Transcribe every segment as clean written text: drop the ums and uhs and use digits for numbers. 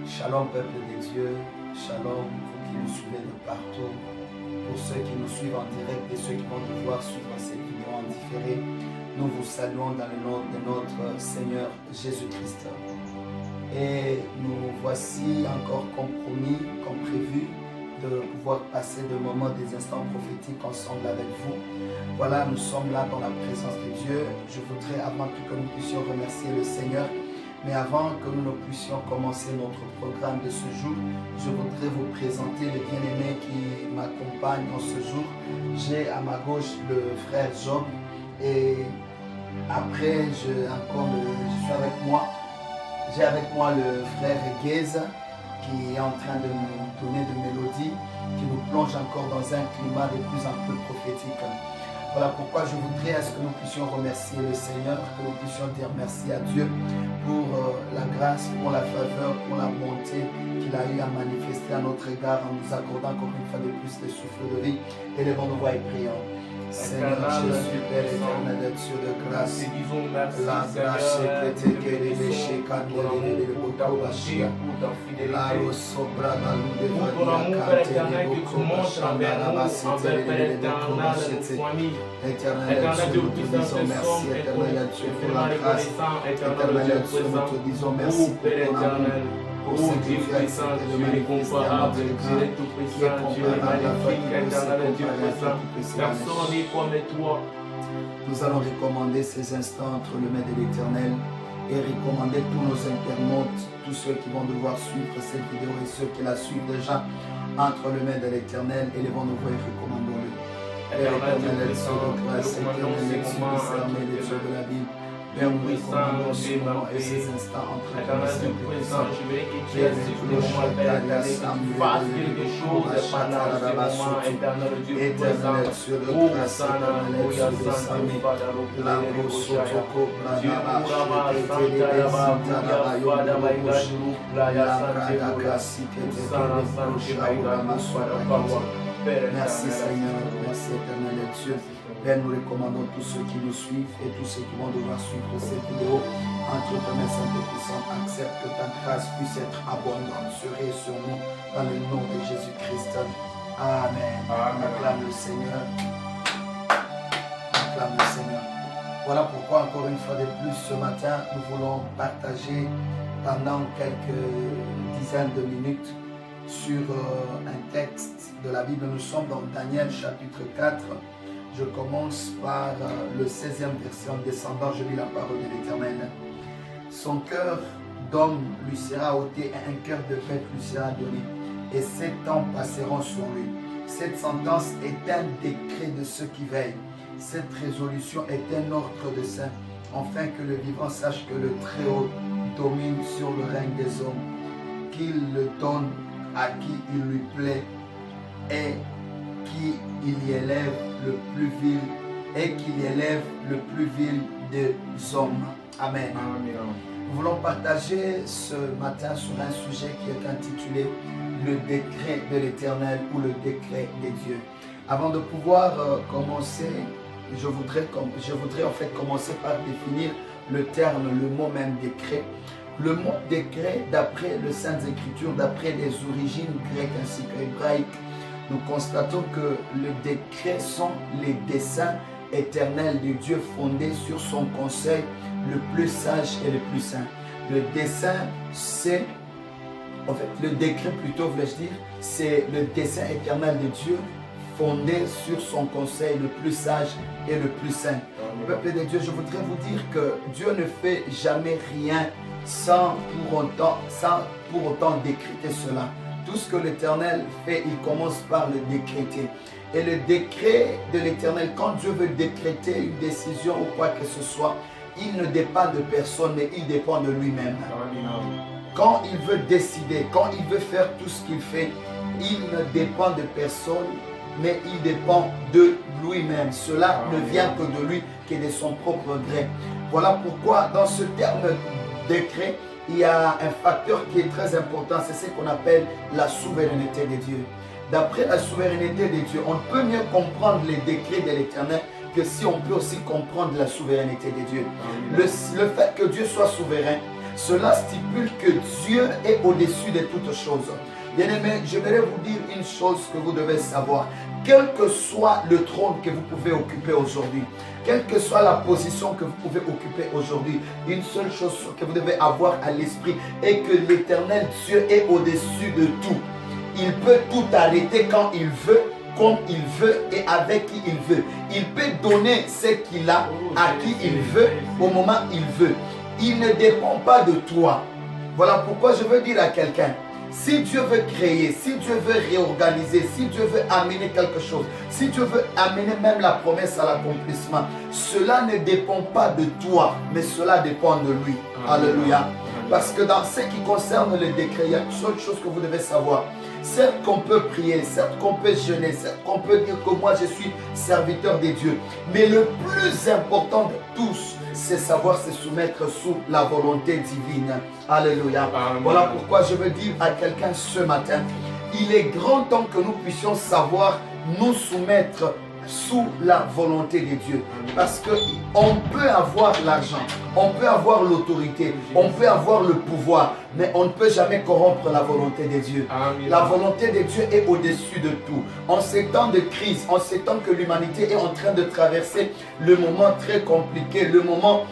Shalom peuple de Dieu, shalom vous qui nous suivez de partout, pour ceux qui nous suivent en direct et ceux qui vont devoir suivre cette vidéo en différé, nous vous saluons dans le nom de notre Seigneur Jésus-Christ. Et nous voici encore compromis, comme prévu, de pouvoir passer des moments, des instants prophétiques ensemble avec vous. Voilà, nous sommes là dans la présence de Dieu. Je voudrais, avant tout, que nous puissions remercier le Seigneur. Mais avant que nous ne puissions commencer notre programme de ce jour, je voudrais vous présenter les bien-aimés qui m'accompagnent en ce jour. J'ai à ma gauche le frère Job et après je suis avec moi. J'ai avec moi le frère Guez qui est en train de nous donner de mélodies qui nous plonge encore dans un climat de plus en plus prophétique. Voilà pourquoi je voudrais à ce que nous puissions remercier le Seigneur, que nous puissions dire merci à Dieu pour la grâce, pour la faveur, pour la bonté qu'il a eu à manifester à notre égard en nous accordant encore une fois de plus le souffle de vie. Élevons nos voix et prions. Seigneur Jésus, Père éternel, Dieu de grâce, la grâce que tu es les péchés, quand tu es les bouteilles, la sobra balou de vadia, quand tu es les bouteilles, la masse, éternel Dieu, nous te disons merci, éternel Dieu, pour la grâce, éternel Dieu, nous te disons merci pour ton amour. Pour ce Dieu puissant, Dieu incomparable, Dieu tout-puissant, Dieu magnifique, éternel Dieu puissant, personne n'est comme toi. Nous allons recommander ces instants entre le mains de l'Éternel et recommander tous nos internautes, tous ceux qui vont devoir suivre cette vidéo et ceux qui la suivent déjà entre le mains de l'Éternel. Élevons nos voix et recommandons-le. Éternel Dieu de grâce, éternel Dieu discerné, le Dieu de la Bible. Père, nous recommandons ce moment et ces instants entre les mains de l'Éternel. Je veux que tu aies ce moment, Père, fasse quelque chose pendant ce moment, éternel Dieu présent. Oh, Sana, Oya, Santa, la Rosotoko, Dieu, Urama, Santa, Raba, Fada, Maïgajuru, Playa, Santa, Oya, Sana, Santa, Maïgajuru, Fada, Pawa. Merci Seigneur, merci éternel Dieu. Père, nous recommandons tous ceux qui nous suivent et tous ceux qui vont devoir suivre cette vidéo. Entre tes mains saintes et puissantes, accepte que ta grâce puisse être abondante sur et sur nous, dans le nom de Jésus-Christ. Amen. Acclame le Seigneur. Acclame le Seigneur. Voilà pourquoi, encore une fois de plus, ce matin, nous voulons partager pendant quelques dizaines de minutes sur un texte de la Bible. Nous sommes dans Daniel chapitre 4. Je commence par le 16e verset. En descendant, je lis la parole de l'Éternel. Son cœur d'homme lui sera ôté et un cœur de bête lui sera donné. Et 7 ans passeront sur lui. Cette sentence est un décret de ceux qui veillent. Cette résolution est un ordre de saint, afin que le vivant sache que le Très-Haut domine sur le règne des hommes, qu'il le donne à qui il lui plaît et qu'il y élève le plus vil et qu'il élève le plus vil des hommes. Amen. Nous voulons partager ce matin sur un sujet qui est intitulé le décret de l'Éternel ou le décret des dieux. Avant de pouvoir commencer, je voudrais en fait commencer par définir le terme, le mot même décret. Le mot décret, d'après les Saintes Écritures, d'après les origines grecques ainsi qu'hébraïques, nous constatons que le décret sont les desseins éternels de Dieu fondés sur son conseil le plus sage et le plus saint. Le dessein, c'est, en fait, le décret plutôt, voulais-je dire, c'est le dessein éternel de Dieu fondé sur son conseil le plus sage et le plus saint. Peuple de Dieu, je voudrais vous dire que Dieu ne fait jamais rien sans pour autant décréter cela. Tout ce que l'Éternel fait, il commence par le décréter. Et le décret de l'Éternel, quand Dieu veut décréter une décision ou quoi que ce soit, il ne dépend de personne, mais il dépend de lui-même. Quand il veut décider, quand il veut faire tout ce qu'il fait, il ne dépend de personne, mais il dépend de lui-même. Cela ne vient que de lui, que de son propre gré. Voilà pourquoi dans ce terme décret, il y a un facteur qui est très important, c'est ce qu'on appelle la souveraineté de Dieu. D'après la souveraineté de Dieu, on peut mieux comprendre les décrets de l'Éternel que si on peut aussi comprendre la souveraineté de Dieu. Le fait que Dieu soit souverain cela stipule que Dieu est au-dessus de toutes choses. Bien-aimés, j'aimerais vous dire une chose que vous devez savoir. Quel que soit le trône que vous pouvez occuper aujourd'hui, quelle que soit la position que vous pouvez occuper aujourd'hui, une seule chose que vous devez avoir à l'esprit est que l'Éternel Dieu est au-dessus de tout. Il peut tout arrêter quand il veut, comme il veut et avec qui il veut. Il peut donner ce qu'il a à qui il veut, au moment où il veut. Il ne dépend pas de toi. Voilà pourquoi je veux dire à quelqu'un, si Dieu veut créer, si Dieu veut réorganiser, si Dieu veut amener quelque chose, si Dieu veut amener même la promesse à l'accomplissement, cela ne dépend pas de toi, mais cela dépend de lui. Alléluia. Parce que dans ce qui concerne le décret, il y a une seule chose que vous devez savoir. Certes qu'on peut prier, certes qu'on peut jeûner, certes qu'on peut dire que moi je suis serviteur de Dieu. Mais le plus important de tous, c'est savoir se soumettre sous la volonté divine. Alléluia. Amen. Voilà pourquoi je veux dire à quelqu'un ce matin, il est grand temps que nous puissions savoir nous soumettre sous la volonté de Dieu. Parce qu'on peut avoir l'argent, on peut avoir l'autorité, on peut avoir le pouvoir, mais on ne peut jamais corrompre la volonté de Dieu. Amen. La volonté de Dieu est au-dessus de tout. En ces temps de crise, en ces temps que l'humanité est en train de traverser le moment très compliqué, le moment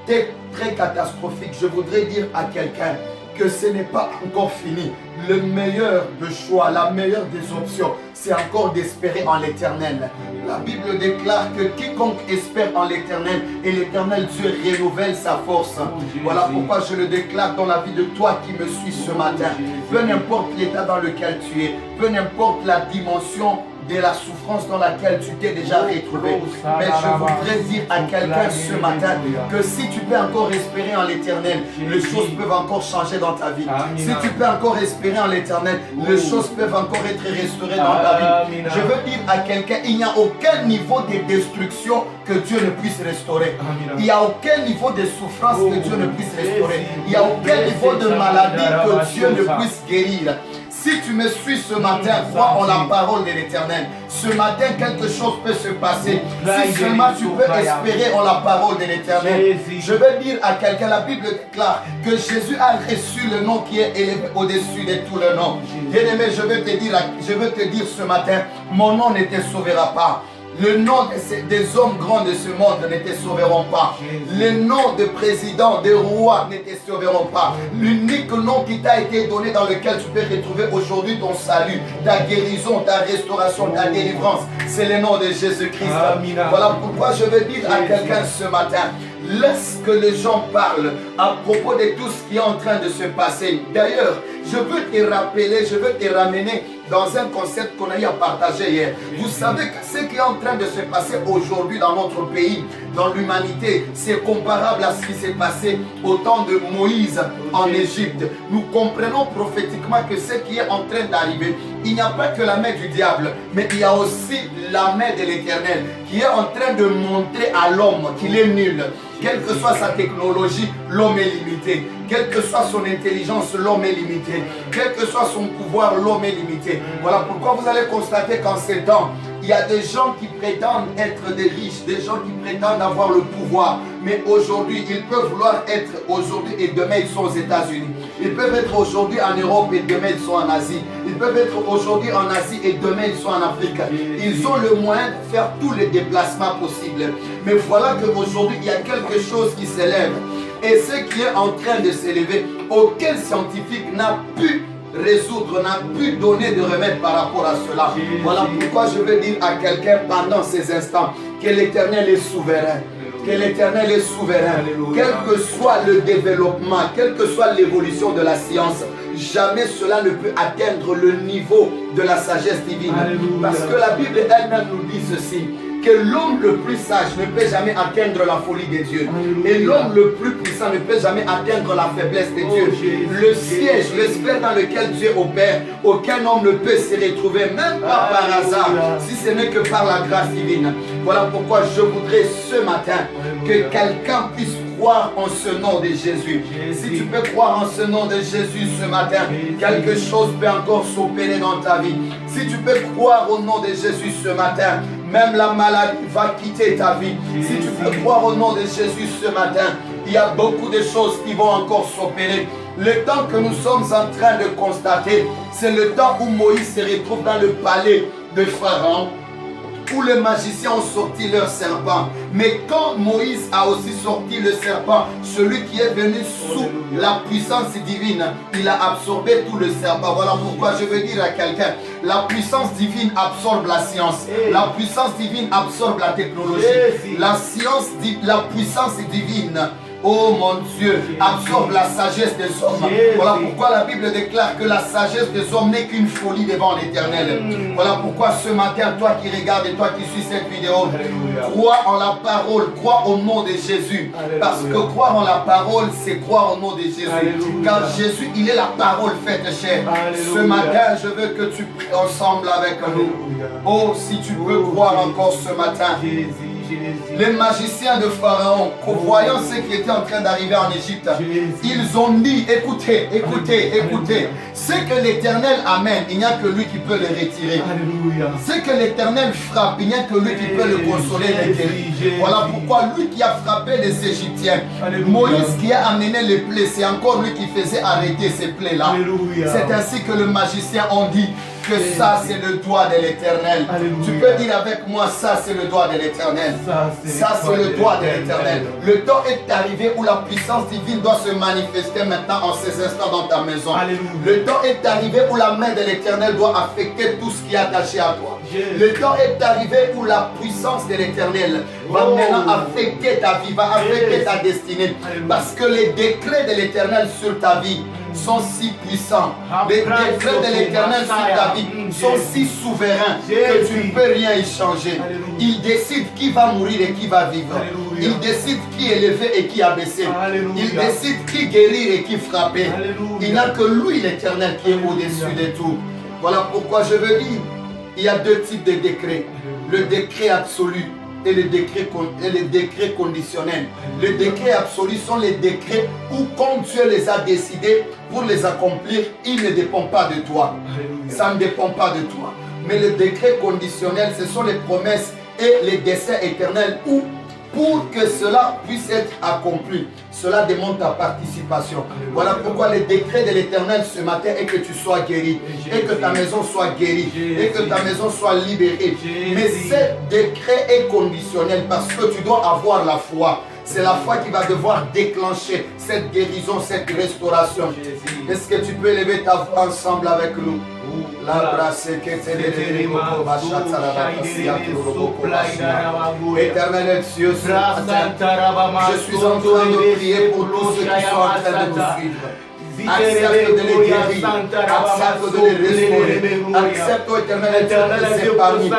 très catastrophique, je voudrais dire à quelqu'un que ce n'est pas encore fini. Le meilleur de choix, la meilleure des options, c'est encore d'espérer en l'Éternel. La Bible déclare que quiconque espère en l'Éternel et l'Éternel Dieu renouvelle sa force. Voilà pourquoi je le déclare dans la vie de toi qui me suis ce matin. Peu n'importe l'état dans lequel tu es, peu n'importe la dimension de la souffrance dans laquelle tu t'es déjà retrouvé. Mais je voudrais dire à quelqu'un ce matin que si tu peux encore espérer en l'Éternel, les choses peuvent encore changer dans ta vie. Si tu peux encore espérer en l'Éternel, les choses peuvent encore être restaurées dans ta vie. Je veux dire à quelqu'un, il n'y a aucun niveau de destruction que Dieu ne puisse restaurer. Il n'y a aucun niveau de souffrance que Dieu ne puisse restaurer. Il n'y a aucun niveau de maladie que Dieu ne puisse guérir. Si tu me suis ce matin, crois en la parole de l'Éternel. Ce matin, quelque chose peut se passer. Si seulement tu peux espérer en la parole de l'Éternel. Je vais dire à quelqu'un, la Bible déclare que Jésus a reçu le nom qui est élevé au-dessus de tout le nom. Bien-aimé, je veux te dire ce matin, mon nom ne te sauvera pas. Le nom des hommes grands de ce monde ne te sauveront pas. Les noms de présidents, de rois ne te sauveront pas. L'unique nom qui t'a été donné dans lequel tu peux retrouver aujourd'hui ton salut, ta guérison, ta restauration, ta délivrance, c'est le nom de Jésus-Christ. Voilà pourquoi je veux dire à quelqu'un ce matin, laisse que les gens parlent à propos de tout ce qui est en train de se passer. D'ailleurs, je veux te rappeler, je veux te ramener dans un concept qu'on a eu à partager hier. Vous savez que ce qui est en train de se passer aujourd'hui dans notre pays, dans l'humanité, c'est comparable à ce qui s'est passé au temps de Moïse en Égypte. Nous comprenons prophétiquement que ce qui est en train d'arriver, il n'y a pas que la main du diable, mais il y a aussi la main de l'Éternel qui est en train de montrer à l'homme qu'il est nul. Quelle que soit sa technologie, l'homme est limité. Quelle que soit son intelligence, l'homme est limité. Quel que soit son pouvoir, l'homme est limité. Voilà pourquoi vous allez constater qu'en ces temps, il y a des gens qui prétendent être des riches, des gens qui prétendent avoir le pouvoir. Mais aujourd'hui, ils peuvent vouloir être aujourd'hui et demain ils sont aux États-Unis. Ils peuvent être aujourd'hui en Europe et demain ils sont en Asie. Ils peuvent être aujourd'hui en Asie et demain ils sont en Afrique. Ils ont le moyen de faire tous les déplacements possibles. Mais voilà qu'aujourd'hui, il y a quelque chose qui s'élève. Et ce qui est en train de s'élever, aucun scientifique n'a pu résoudre, n'a pu donner de remède par rapport à cela. Voilà pourquoi je veux dire à quelqu'un pendant ces instants que l'Éternel est souverain. Que l'Éternel est souverain. Quel que soit le développement, quelle que soit l'évolution de la science, jamais cela ne peut atteindre le niveau de la sagesse divine. Parce que la Bible elle-même nous dit ceci, que l'homme le plus sage ne peut jamais atteindre la folie de Dieu. Et l'homme le plus puissant ne peut jamais atteindre la faiblesse de Dieu. Le siège, le sphère dans lequel Dieu opère, aucun homme ne peut s'y retrouver, même pas par hasard, si ce n'est que par la grâce divine. Voilà pourquoi je voudrais ce matin que quelqu'un puisse croire en ce nom de Jésus. Si tu peux croire en ce nom de Jésus ce matin, quelque chose peut encore s'opérer dans ta vie. Si tu peux croire au nom de Jésus ce matin, même la maladie va quitter ta vie. Si tu peux croire au nom de Jésus ce matin, Il y a beaucoup de choses qui vont encore s'opérer. Le temps que nous sommes en train de constater, c'est le temps où Moïse se retrouve dans le palais de Pharaon, où les magiciens ont sorti leur serpent. Mais quand Moïse a aussi sorti le serpent, celui qui est venu sous la puissance divine, il a absorbé tout le serpent. Voilà pourquoi je veux dire à quelqu'un, la puissance divine absorbe la science. La puissance divine absorbe la technologie. La puissance divine, oh mon Dieu, absorbe la sagesse des hommes. Voilà pourquoi la Bible déclare que la sagesse des hommes n'est qu'une folie devant l'Éternel. Voilà pourquoi ce matin, toi qui regardes et toi qui suis cette vidéo, crois en la parole, crois au nom de Jésus. Parce que croire en la parole, c'est croire au nom de Jésus. Car Jésus, il est la parole faite chair. Ce matin, je veux que tu pries ensemble avec nous. Oh, si tu peux croire encore ce matin. Les magiciens de Pharaon, voyant ce qui était en train d'arriver en Égypte, ils ont dit, écoutez, écoutez, écoutez, ce que l'Éternel amène, il n'y a que lui qui peut le retirer. Ce que l'Éternel frappe, il n'y a que lui qui peut le consoler, le guérir. Voilà pourquoi lui qui a frappé les Égyptiens, Moïse qui a amené les plaies, c'est encore lui qui faisait arrêter ces plaies-là. C'est ainsi que les magiciens ont dit que ça c'est le doigt de l'Éternel. Tu peux dire avec moi, ça c'est le doigt de l'Éternel. Ça c'est le doigt de l'Éternel. Le temps est arrivé où la puissance divine doit se manifester maintenant en ces instants dans ta maison. Le temps est arrivé où la main de l'Éternel doit affecter tout ce qui est attaché à toi. Le temps est arrivé où la puissance de l'Éternel va maintenant affecter ta vie, va affecter ta destinée. Parce que les décrets de l'Éternel sur ta vie sont si puissants. Les décrets de l'Éternel sur ta vie sont si souverains que tu ne peux rien y changer. Il décide qui va mourir et qui va vivre. Il décide qui élever et qui abaisser. Il décide qui guérir et qui frapper. Il n'a que lui, l'Éternel, qui est au-dessus de tout. Voilà pourquoi je veux dire, il y a deux types de décrets. Le décret absolu et les décrets conditionnels. Les décrets absolus sont les décrets où, quand Dieu les a décidés pour les accomplir, il ne dépend pas de toi. Ça ne dépend pas de toi. Mais les décrets conditionnels, ce sont les promesses et les desseins éternels où, pour que cela puisse être accompli, cela demande ta participation. Voilà pourquoi le décret de l'Éternel ce matin est que tu sois guéri, et que ta maison soit guérie, et que ta maison soit libérée. Mais ce décret est conditionnel parce que tu dois avoir la foi. C'est la foi qui va devoir déclencher cette guérison, cette restauration. Est-ce que tu peux élever ta voix ensemble avec nous? Éternel Dieu, ce matin, je suis en train de prier pour tous ceux qui sont en train de nous suivre. Accepte de les guérir, accepte de les restaurer, accepte, Éternel, de les épargner de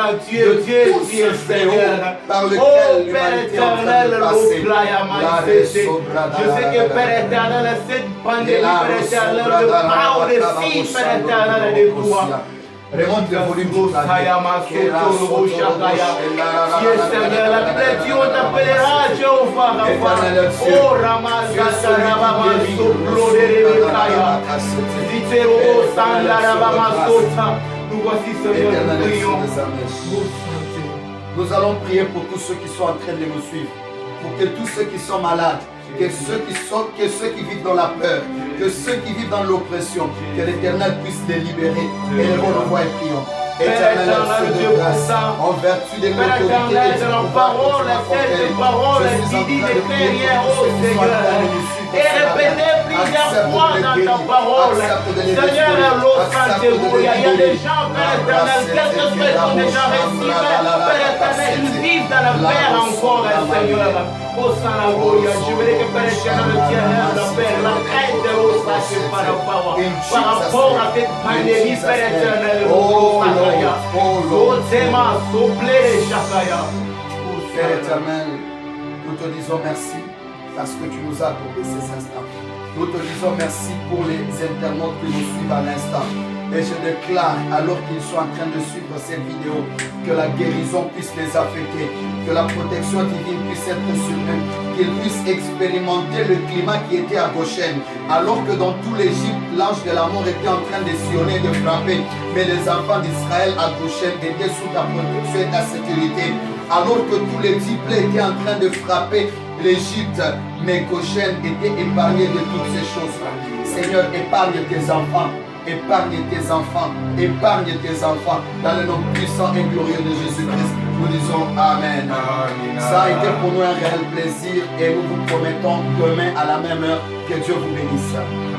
tout ce fléau par lequel l'humanité est en train de passer. Je sais que Père éternel, cette pandémie, Père éternel, le pas aussi, Père éternel, de toi. Remonte le volume du clavier. Seigneur, la plaie, on t'appellera Jéhovah. Oh, Ramazata Rabama Soplo de Rebekaya. Zitero Sandarabama Sota. Nous voici, Seigneur, nous prions. Nous allons prier pour tous ceux qui sont en train de nous suivre. Pour que tous ceux qui sont malades, que ceux qui vivent dans la peur, que ceux qui vivent dans l'oppression, que l'Éternel puisse les libérer. Et les voix et prions. Éternel Dieu de grâce, en vertu de l'autorité et de la parole, je suis en train de prier pour ceux qui sont en train de nous suivre. Et répétez plusieurs fois dans ta parole. Seigneur, il y a des gens, Père éternel, quelques personnes déjà reçues, Père éternel, ils vivent dans la paix encore, Seigneur. Oh, Sanagoria, je voudrais que Père éternel tienne la paix, la paix de l'eau sacrée par rapport à cette pandémie, Père éternel. Oh, Sakaya. Oh, Zema, soufflez, Shakaya. Père éternel, nous te disons merci parce que tu nous as accordé ces instants. Nous te disons merci pour les internautes qui nous suivent à l'instant. Et je déclare, alors qu'ils sont en train de suivre cette vidéo, que la guérison puisse les affecter, que la protection divine puisse être sur eux, qu'ils puissent expérimenter le climat qui était à Goshen. Alors que dans tout l'Égypte, l'ange de la mort était en train de sillonner, de frapper, mais les enfants d'Israël à Goshen étaient sous ta protection et ta sécurité. Alors que tous les disciples étaient en train de frapper l'Égypte, mais Goshen était épargné de toutes ces choses. Seigneur, épargne tes enfants. Épargne tes enfants, épargne tes enfants dans le nom puissant et glorieux de Jésus-Christ. Nous disons Amen. Amen. Ça a été pour nous un réel plaisir et nous vous promettons demain à la même heure que Dieu vous bénisse.